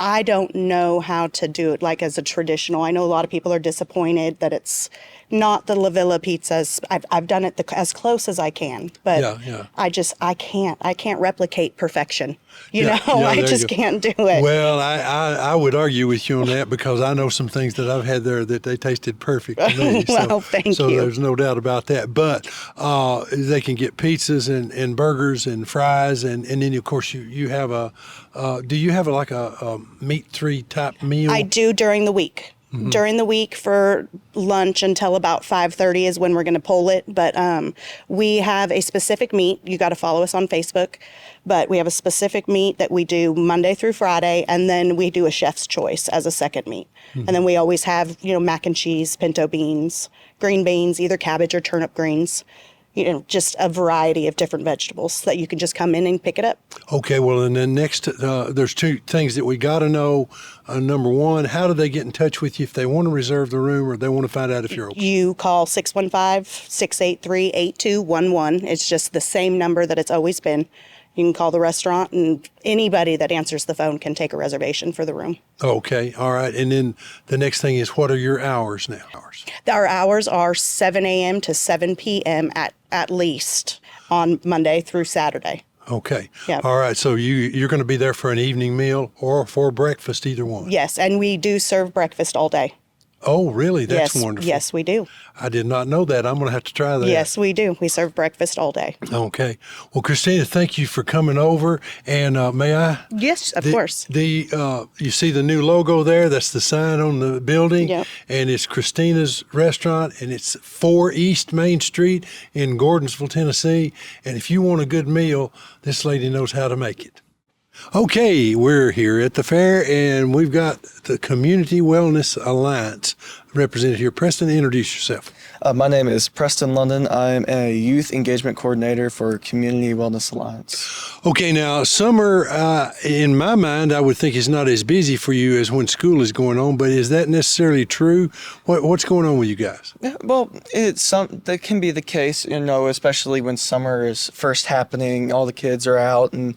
I don't know how to do it like as a traditional. I know a lot of people are disappointed that it's not the La Villa pizzas. I've done it as close as I can, but
Yeah.
I can't replicate perfection. I
there
just
you go.
can't do it.
Well, I would argue with you on that because I know some things that I've had there that they tasted perfect to me.
Well, thank you.
So there's no doubt about that. But they can get pizzas and burgers and fries, and then of course you have do you have a meat-free type meal?
I do during the week. Mm-hmm. During the week for lunch until about 5:30 is when we're going to pull it. But we have a specific meat. You got to follow us on Facebook. But we have a specific meat that we do Monday through Friday, and then we do a chef's choice as a second meat. Mm-hmm. And then we always have, mac and cheese, pinto beans, green beans, either cabbage or turnip greens. Just a variety of different vegetables that you can just come in and pick it up.
Okay, well, and then next, there's two things that we got to know. Number one, how do they get in touch with you if they want to reserve the room or they want to find out if you're open?
You call 615-683-8211. It's just the same number that it's always been. You can call the restaurant, and anybody that answers the phone can take a reservation for the room.
Okay, all right. And then the next thing is, what are your hours now?
Our hours are 7 a.m. to 7 p.m. at least on Monday through Saturday.
Okay.
Yep.
All right. So you're going to be there for an evening meal or for breakfast, either one?
Yes, and we do serve breakfast all day.
Oh, really? That's
yes,
wonderful.
Yes, we do.
I did not know that. I'm going to have to try that.
Yes, we do. We serve breakfast all day.
Okay. Well, Christina, thank you for coming over. And may I?
Yes, of course.
You see the new logo there? That's the sign on the building.
Yep.
And it's Christina's Restaurant, and it's 4 East Main Street in Gordonsville, Tennessee. And if you want a good meal, this lady knows how to make it. Okay, we're here at the fair, and we've got the Community Wellness Alliance represented here. Preston, introduce yourself.
My name is Preston London. I'm a Youth Engagement Coordinator for Community Wellness Alliance.
Okay, now summer, in my mind, I would think is not as busy for you as when school is going on, but is that necessarily true? What's going on with you guys?
Yeah, well, that can be the case, especially when summer is first happening. All the kids are out, and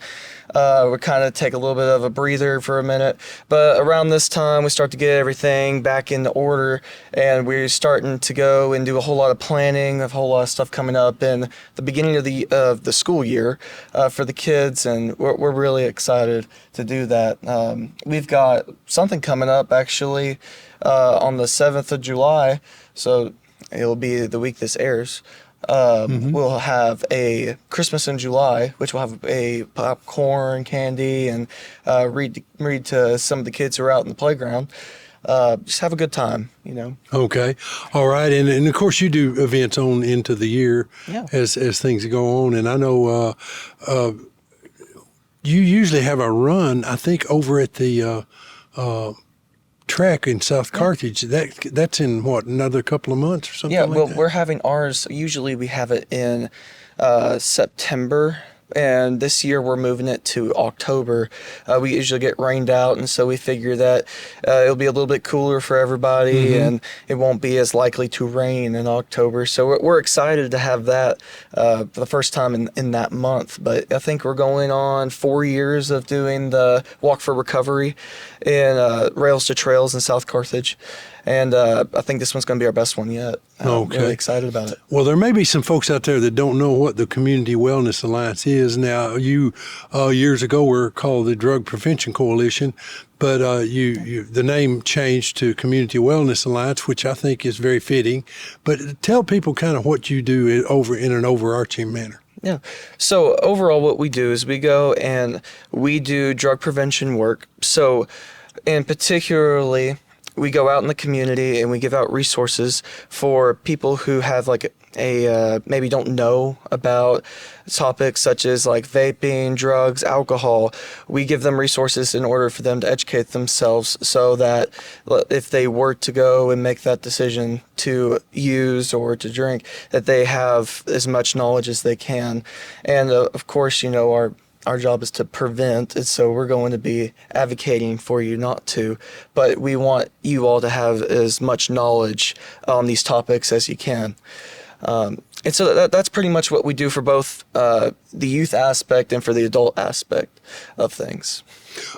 we kind of take a little bit of a breather for a minute. But around this time, we start to get everything back into order, and we're starting to go and do a whole lot of planning, a whole lot of stuff coming up in the beginning of the school year for the kids, and we're really excited to do that. We've got something coming up actually on the 7th of July, so it'll be the week this airs. We'll have a Christmas in July, which will have a popcorn, candy, and read to some of the kids who are out in the playground. Just have a good time,
Okay. All right. And of course you do events on into the year as things go on. And I know you usually have a run, I think, over at the track in South Carthage. That's in another couple of months or something like that?
We're having ours. Usually we have it in September, and this year we're moving it to October. We usually get rained out, and so we figure that it'll be a little bit cooler for everybody, and it won't be as likely to rain in October. So we're excited to have that for the first time in that month. But I think we're going on 4 years of doing the Walk for Recovery in Rails to Trails in South Carthage. And I think this one's going to be our best one yet. I'm really excited about it.
Well, there may be some folks out there that don't know what the Community Wellness Alliance is. Now, you years ago were called the Drug Prevention Coalition, but the name changed to Community Wellness Alliance, which I think is very fitting. But tell people kind of what you do in an overarching manner.
Yeah. So overall, what we do is we go and we do drug prevention work. So, and particularly, we go out in the community and we give out resources for people who have like maybe don't know about topics such as like vaping, drugs, alcohol. We give them resources in order for them to educate themselves so that if they were to go and make that decision to use or to drink, that they have as much knowledge as they can. And of course, our job is to prevent, and so we're going to be advocating for you not to, but we want you all to have as much knowledge on these topics as you can. And so that's pretty much what we do for both the youth aspect and for the adult aspect of things.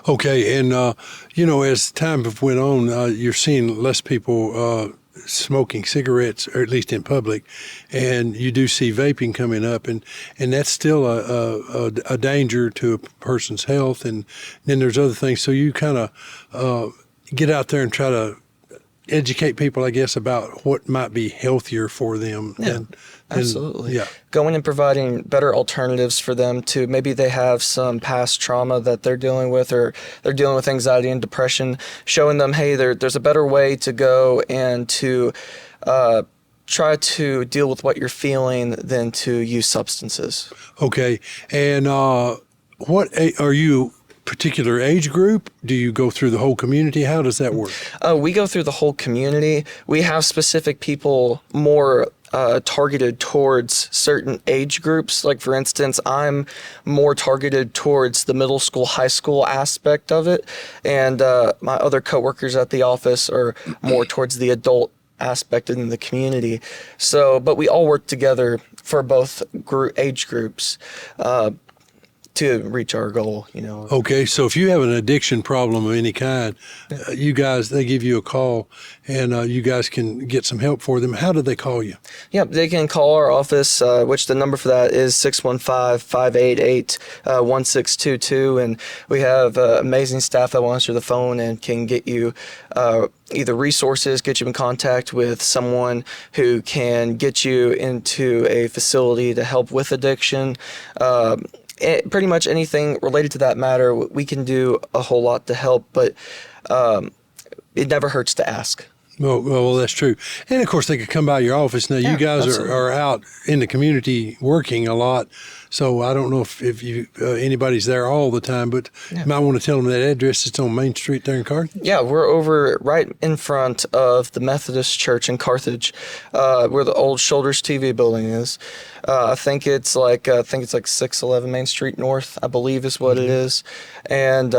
Okay, and as time have went on, you're seeing less people smoking cigarettes, or at least in public, and you do see vaping coming up, and that's still a danger to a person's health, and then there's other things. So you kind of get out there and try to educate people, I guess, about what might be healthier for them.
Yeah, absolutely.
Yeah.
Going and providing better alternatives for them to maybe they have some past trauma that they're dealing with, or they're dealing with anxiety and depression, showing them, hey, there's a better way to go and to try to deal with what you're feeling than to use substances.
Okay. And what are you particular age group? Do you go through the whole community? How does that work?
We go through the whole community. We have specific people more targeted towards certain age groups. Like, for instance, I'm more targeted towards the middle school, high school aspect of it. And my other coworkers at the office are more towards the adult aspect in the community. So, but we all work together for both age groups. To reach our goal,
Okay, so if you have an addiction problem of any kind, you guys, they give you a call, and you guys can get some help for them. How do they call you?
Yeah, they can call our office, which the number for that is 615-588-1622, and we have amazing staff that will answer the phone and can get you either resources, get you in contact with someone who can get you into a facility to help with addiction. Pretty much anything related to that matter, we can do a whole lot to help, but it never hurts to ask.
Well, that's true. And of course, they could come by your office. Now, you guys are out in the community working a lot, so I don't know if you anybody's there all the time, but you might want to tell them that address. It's on Main Street there in Carthage.
Yeah, we're over right in front of the Methodist Church in Carthage, where the old Shoulders TV building is. I think it's like 611 Main Street North, I believe is what it is, and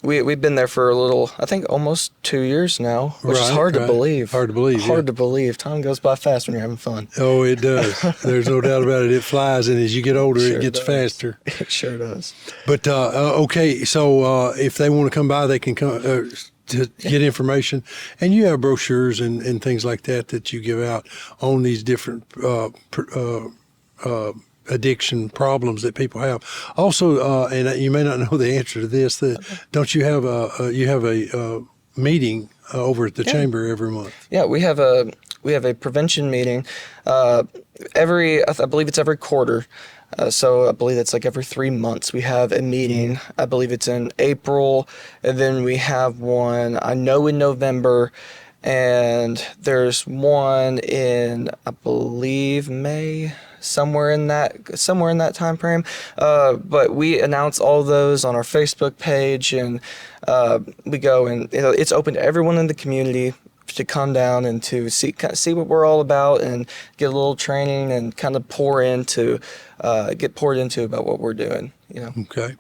we've been there for almost 2 years now, which is hard to believe.
Hard to believe.
Hard to believe. Time goes by fast when you're having fun.
Oh, it does. There's no doubt about it. It flies, and as you get older, it gets faster.
It sure does.
But okay, so if they want to come by, they can come to get information, and you have brochures and things like that you give out on these different addiction problems that people have. Also, and you may not know the answer to this, don't you have a meeting over at the chamber every month?
Yeah, we have a prevention meeting I believe it's every quarter. So I believe it's like every 3 months we have a meeting. I believe it's in April, and then we have one I know in November, and there's one in, I believe, May, somewhere in that time frame. But we announce all those on our Facebook page, and we go and it's open to everyone in the community. to come down and to see what we're all about and get a little training and kind of get poured into about what we're doing.
Okay.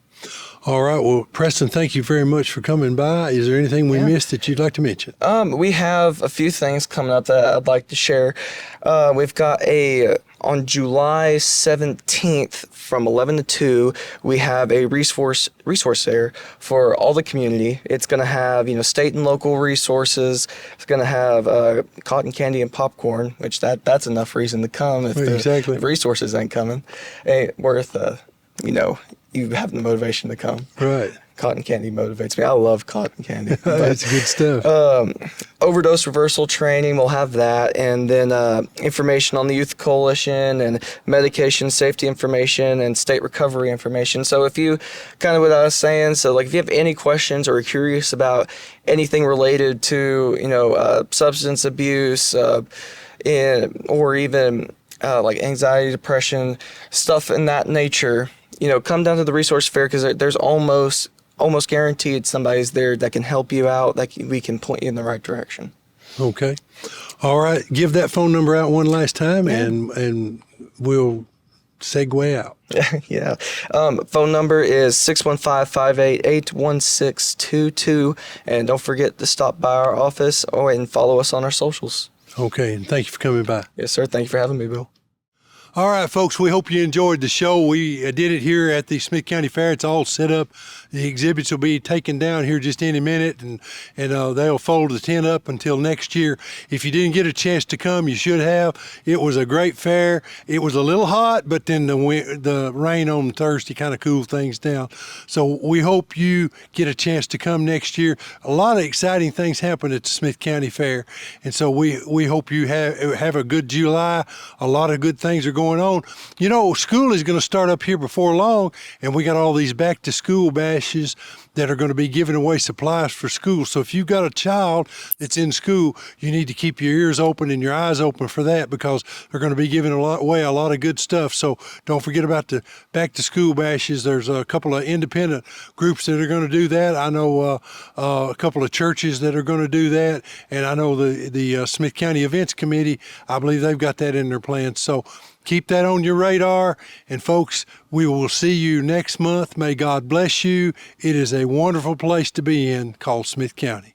All right. Well, Preston, thank you very much for coming by. Is there anything we missed that you'd like to mention?
We have a few things coming up that I'd like to share. We've got on July 17th from 11 to 2, we have a resource fair for all the community. It's going to have, state and local resources. It's going to have cotton candy and popcorn, which that's enough reason to come if the resources ain't coming. Ain't worth, you have the motivation to come.
Right.
Cotton candy motivates me. I love cotton candy.
That's good stuff.
Overdose reversal training, we'll have that. And then information on the Youth Coalition and medication safety information and state recovery information. So if you, kind of what I was saying, if you have any questions or are curious about anything related to, substance abuse or even like anxiety, depression, stuff in that nature, come down to the resource fair because there's almost guaranteed somebody's there that can help you out, that we can point you in the right direction.
Okay. All right. Give that phone number out one last time and we'll segue out.
Yeah. Phone number is 615-588-1622. And don't forget to stop by our office and follow us on our socials.
Okay. And thank you for coming by.
Yes, sir. Thank you for having me, Bill.
All right, folks, we hope you enjoyed the show. We did it here at the Smith County Fair. It's all set up. The exhibits will be taken down here just any minute, and they'll fold the tent up until next year. If you didn't get a chance to come, you should have. It was a great fair. It was a little hot, but then the rain on Thursday kind of cooled things down. So we hope you get a chance to come next year. A lot of exciting things happen at the Smith County Fair, and so we hope you have a good July. A lot of good things are going on. School is going to start up here before long, and we got all these back to school bashes that are going to be giving away supplies for school. So if you've got a child that's in school, you need to keep your ears open and your eyes open for that, because they're going to be giving away a lot of good stuff. So don't forget about the back to school bashes. There's a couple of independent groups that are going to do that. I know a couple of churches that are going to do that, and I know the Smith County Events Committee, I believe they've got that in their plans. So keep that on your radar. And folks, we will see you next month. May God bless you. It is a wonderful place to be in, called Smith County.